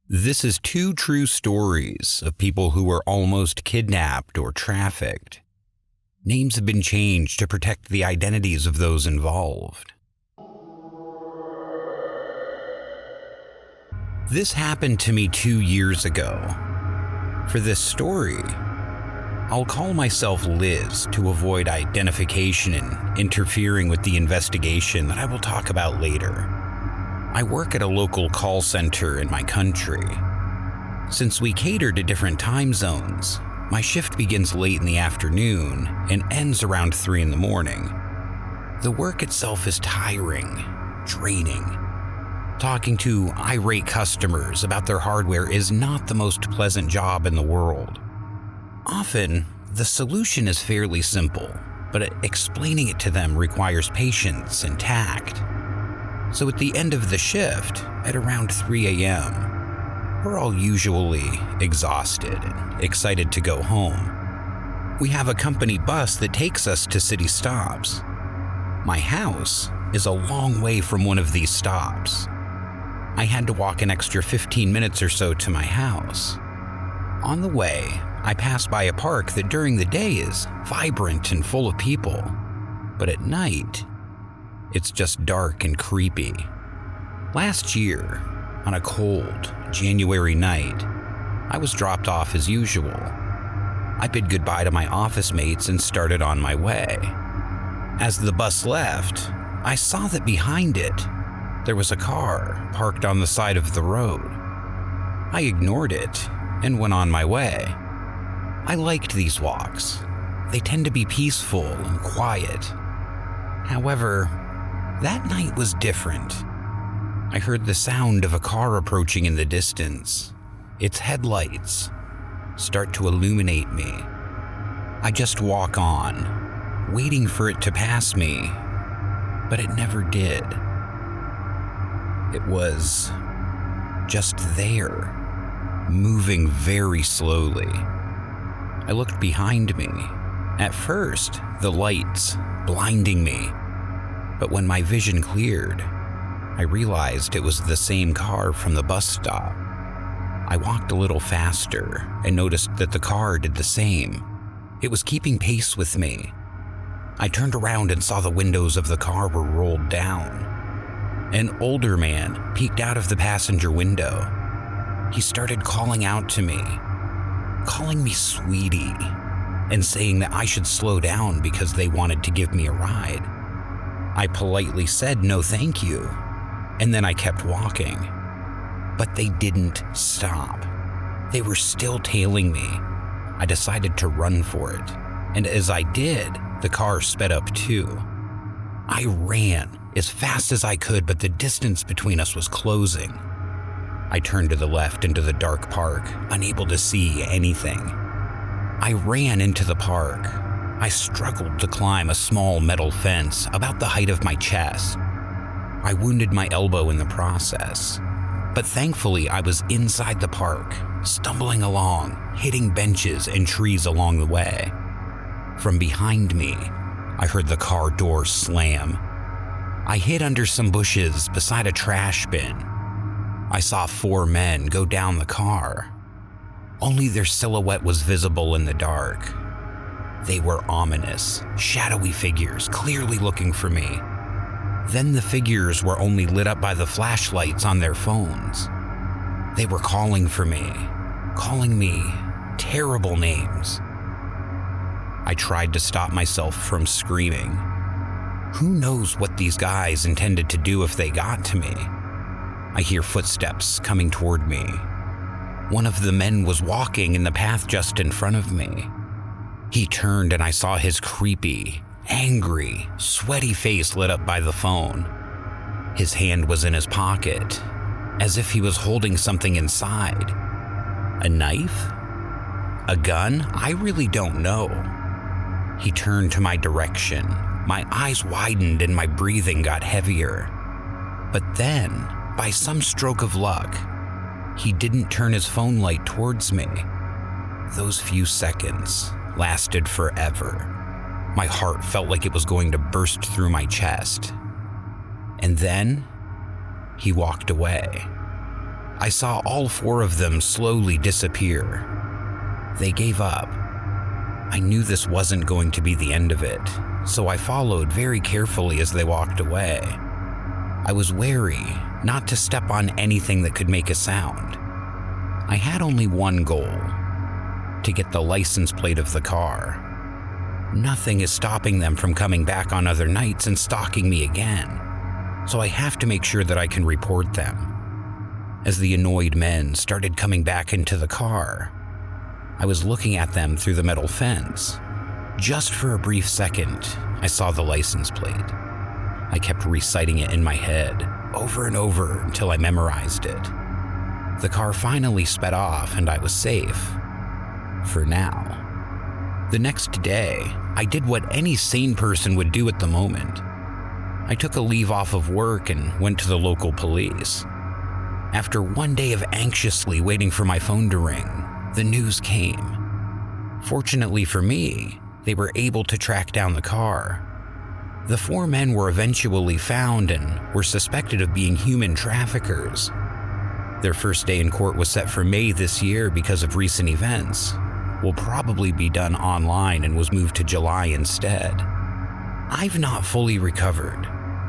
This is two true stories of people who were almost kidnapped or trafficked. Names have been changed to protect the identities of those involved. This happened to me 2 years ago. For this story, I'll call myself Liz to avoid identification and interfering with the investigation that I will talk about later. I work at a local call center in my country. Since we cater to different time zones, my shift begins late in the afternoon and ends around 3 in the morning. The work itself is tiring, draining. Talking to irate customers about their hardware is not the most pleasant job in the world. Often, the solution is fairly simple, but explaining it to them requires patience and tact. So at the end of the shift, at around 3 a.m., we're all usually exhausted and excited to go home. We have a company bus that takes us to city stops. My house is a long way from one of these stops. I had to walk an extra 15 minutes or so to my house. On the way, I passed by a park that during the day is vibrant and full of people, but at night, it's just dark and creepy. Last year, on a cold January night, I was dropped off as usual. I bid goodbye to my office mates and started on my way. As the bus left, I saw that behind it, there was a car parked on the side of the road. I ignored it and went on my way. I liked these walks. They tend to be peaceful and quiet. However, that night was different. I heard the sound of a car approaching in the distance. Its headlights start to illuminate me. I just walk on, waiting for it to pass me, but it never did. It was just there, moving very slowly. I looked behind me. At first, the lights blinding me. But when my vision cleared, I realized it was the same car from the bus stop. I walked a little faster and noticed that the car did the same. It was keeping pace with me. I turned around and saw the windows of the car were rolled down. An older man peeked out of the passenger window. He started calling out to me, calling me sweetie, and saying that I should slow down because they wanted to give me a ride. I politely said no thank you, and then I kept walking. But they didn't stop. They were still tailing me. I decided to run for it, and as I did, the car sped up too. I ran as fast as I could, but the distance between us was closing. I turned to the left into the dark park, unable to see anything. I ran into the park. I struggled to climb a small metal fence about the height of my chest. I wounded my elbow in the process, but thankfully I was inside the park, stumbling along, hitting benches and trees along the way. From behind me, I heard the car door slam. I hid under some bushes beside a trash bin. I saw 4 men go down the car. Only their silhouette was visible in the dark. They were ominous, shadowy figures, clearly looking for me. Then the figures were only lit up by the flashlights on their phones. They were calling for me, calling me terrible names. I tried to stop myself from screaming. Who knows what these guys intended to do if they got to me? I hear footsteps coming toward me. One of the men was walking in the path just in front of me. He turned and I saw his creepy, angry, sweaty face lit up by the phone. His hand was in his pocket, as if he was holding something inside. A knife? A gun? I really don't know. He turned to my direction. My eyes widened and my breathing got heavier. But then, by some stroke of luck, he didn't turn his phone light towards me. Those few seconds lasted forever. My heart felt like it was going to burst through my chest. And then, he walked away. I saw all 4 of them slowly disappear. They gave up. I knew this wasn't going to be the end of it, so I followed very carefully as they walked away. I was wary not to step on anything that could make a sound. I had only one goal: to get the license plate of the car. Nothing is stopping them from coming back on other nights and stalking me again, so I have to make sure that I can report them. As the annoyed men started coming back into the car, I was looking at them through the metal fence. Just for a brief second, I saw the license plate. I kept reciting it in my head over and over until I memorized it. The car finally sped off and I was safe. For now. The next day, I did what any sane person would do at the moment. I took a leave off of work and went to the local police. After one day of anxiously waiting for my phone to ring, the news came. Fortunately for me, they were able to track down the car. The 4 men were eventually found and were suspected of being human traffickers. Their first day in court was set for May this year because of recent events. Will probably be done online and was moved to July instead. I've not fully recovered,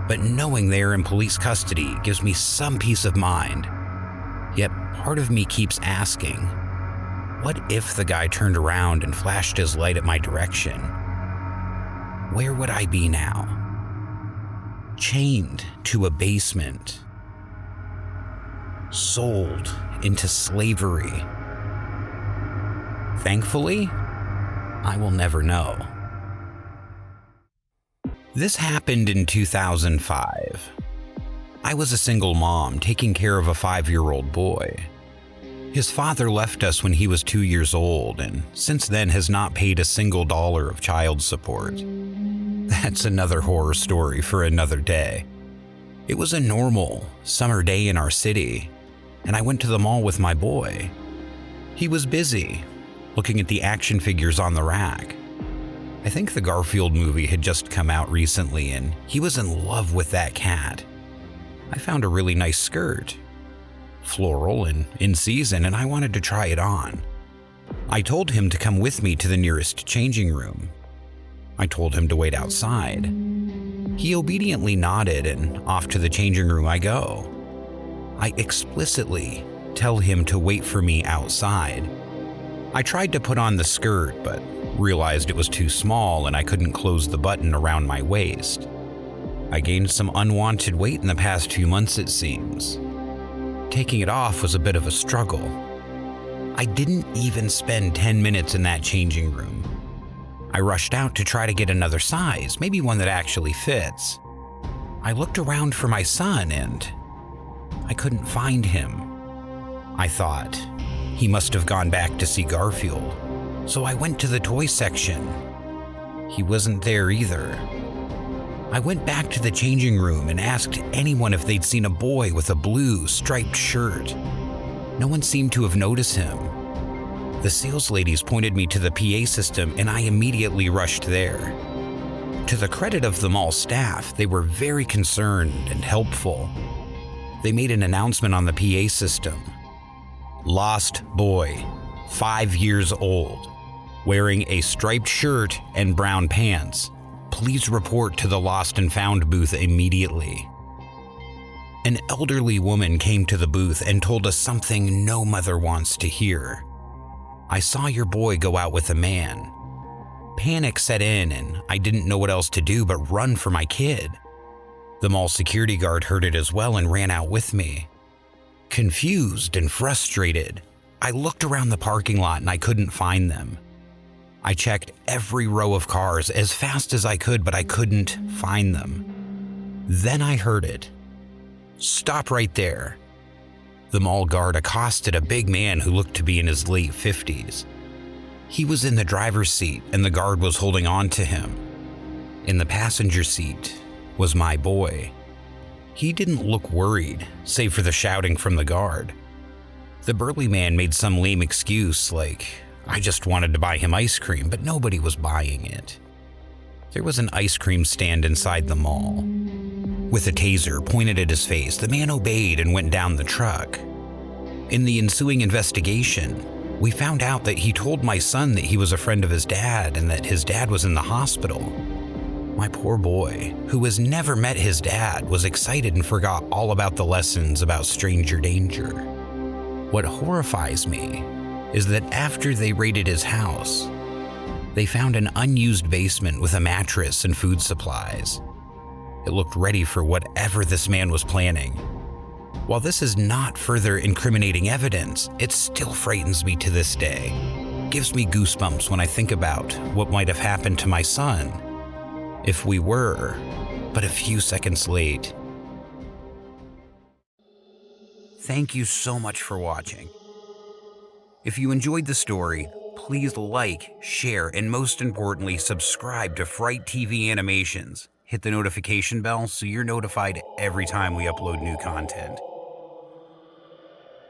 but knowing they are in police custody gives me some peace of mind. Yet part of me keeps asking, what if the guy turned around and flashed his light at my direction? Where would I be now? Chained to a basement. Sold into slavery. Thankfully, I will never know. This happened in 2005. I was a single mom taking care of a 5-year-old boy. His father left us when he was 2 years old and since then has not paid a single dollar of child support. That's another horror story for another day. It was a normal summer day in our city, and I went to the mall with my boy. He was busy, looking at the action figures on the rack. I think the Garfield movie had just come out recently and he was in love with that cat. I found a really nice skirt. Floral and in season, and I wanted to try it on. I told him to come with me to the nearest changing room. I told him to wait outside. He obediently nodded and off to the changing room I go. I explicitly tell him to wait for me outside. I tried to put on the skirt, but realized it was too small and I couldn't close the button around my waist. I gained some unwanted weight in the past few months, it seems. Taking it off was a bit of a struggle. I didn't even spend 10 minutes in that changing room. I rushed out to try to get another size, maybe one that actually fits. I looked around for my son and I couldn't find him. I thought he must have gone back to see Garfield, so I went to the toy section. He wasn't there either. I went back to the changing room and asked anyone if they'd seen a boy with a blue striped shirt. No one seemed to have noticed him. The sales ladies pointed me to the PA system and I immediately rushed there. To the credit of the mall staff, they were very concerned and helpful. They made an announcement on the PA system. Lost boy, 5 years old, wearing a striped shirt and brown pants. Please report to the Lost and Found booth immediately. An elderly woman came to the booth and told us something no mother wants to hear. I saw your boy go out with a man. Panic set in and I didn't know what else to do but run for my kid. The mall security guard heard it as well and ran out with me. Confused and frustrated, I looked around the parking lot and I couldn't find them. I checked every row of cars as fast as I could, but I couldn't find them. Then I heard it. Stop right there. The mall guard accosted a big man who looked to be in his late 50s. He was in the driver's seat and the guard was holding on to him. In the passenger seat was my boy. He didn't look worried, save for the shouting from the guard. The burly man made some lame excuse like, I just wanted to buy him ice cream, but nobody was buying it. There was an ice cream stand inside the mall. With a taser pointed at his face, the man obeyed and went down the truck. In the ensuing investigation, we found out that he told my son that he was a friend of his dad and that his dad was in the hospital. My poor boy, who has never met his dad, was excited and forgot all about the lessons about stranger danger. What horrifies me is that after they raided his house, they found an unused basement with a mattress and food supplies. It looked ready for whatever this man was planning. While this is not further incriminating evidence, it still frightens me to this day. It gives me goosebumps when I think about what might have happened to my son if we were but a few seconds late. Thank you so much for watching. If you enjoyed the story, please like, share, and most importantly, subscribe to Fright TV Animations. Hit the notification bell so you're notified every time we upload new content.